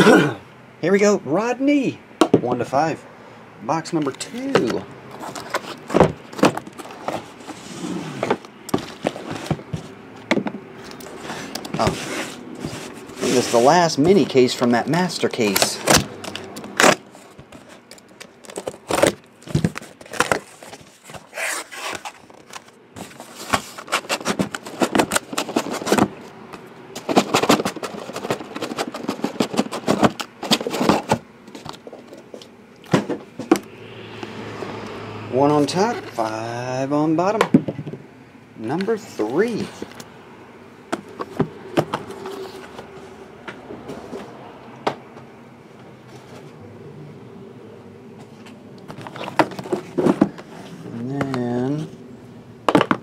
Here we go, Rodney. 1 to 5. Box number 2. Oh, this is the last mini case from that master case. One on top, 5 on bottom. Number 3. And then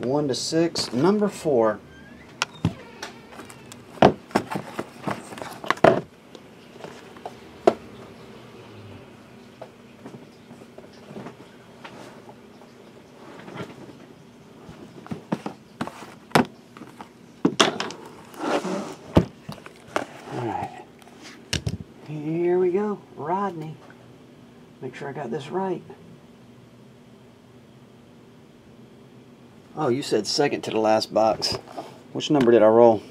1 to 6, number 4. Alright, here we go, Rodney. Make sure I got this right. Oh, you said second to the last box. Which number did I roll?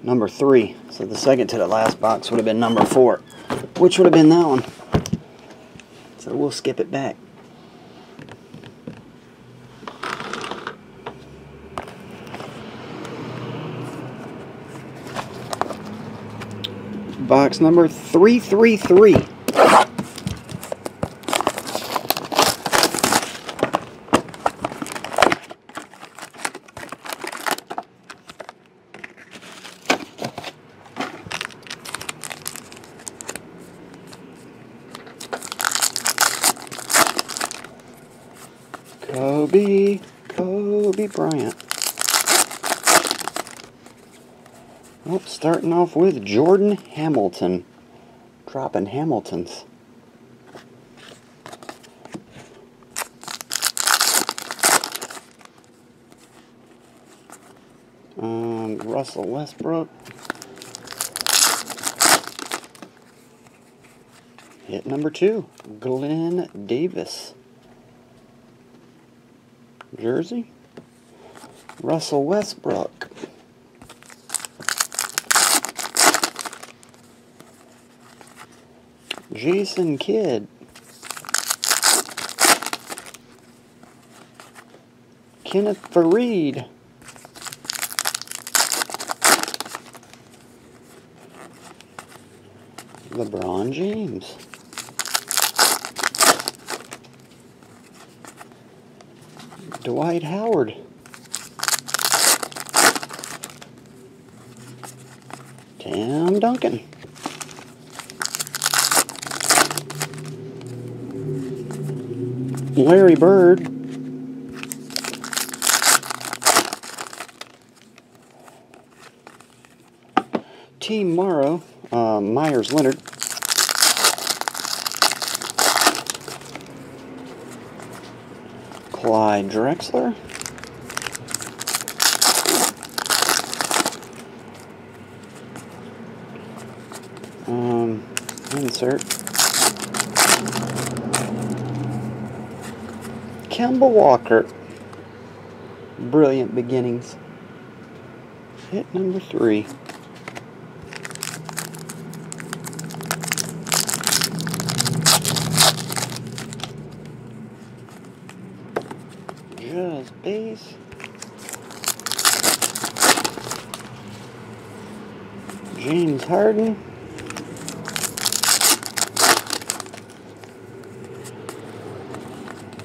Number 3. So the second to the last box would have been number 4, which would have been that one. So we'll skip it back. Box number 333. Kobe Bryant. Oh, starting off with Jordan Hamilton. Dropping Hamiltons. Russell Westbrook. Hit number 2, Glenn Davis. Jersey. Russell Westbrook. Jason Kidd. Kenneth Faried. LeBron James. Dwight Howard. Tim Duncan. Larry Bird. Team Morrow. Myers Leonard. Clyde Drexler. Insert. Kemba Walker. Brilliant Beginnings. Hit number 3. Just base. James Harden.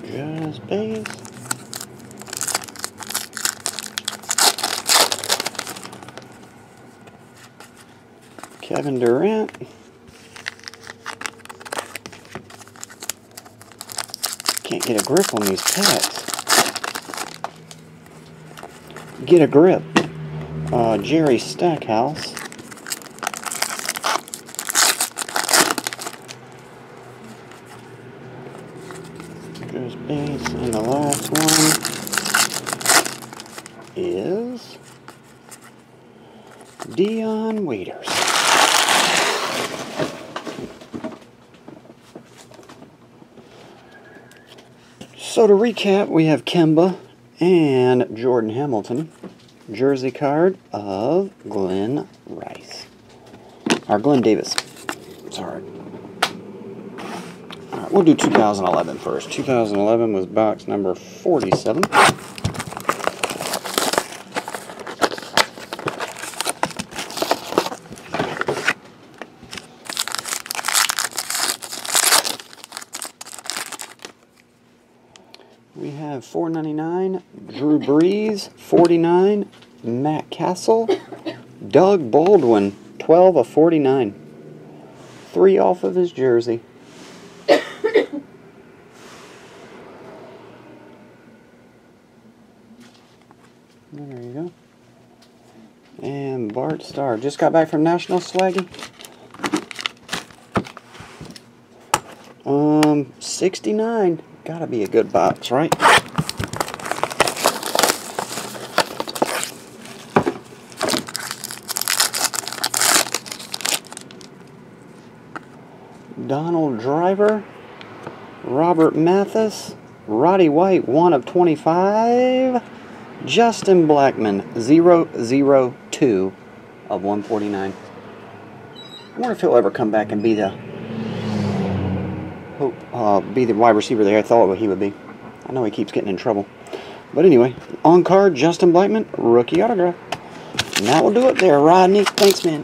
Just base. Kevin Durant. Can't get a grip on these packs. Get a grip. Jerry Stackhouse. Goes base, and the last one is Dion Waiters. So to recap, we have Kemba and Jordan Hamilton. Jersey card of Glenn Rice. Or Glenn Davis. Sorry. Alright, we'll do 2011 first. 2011 was box number 47. We have 499, Drew Brees, 49, Matt Castle, Doug Baldwin, 12 of 49. 3 off of his jersey. There you go. And Bart Starr. Just got back from National, Swaggy? 69. Gotta be a good box, right? Donald Driver, Robert Mathis, Roddy White, 1 of 25, Justin Blackmon, 002 of 149. I wonder if he'll ever come back and be the wide receiver there I thought he would be. I know he keeps getting in trouble. But anyway, on card, Justin Blackmon, rookie autograph. And that will do it there, Rodney. Thanks, man.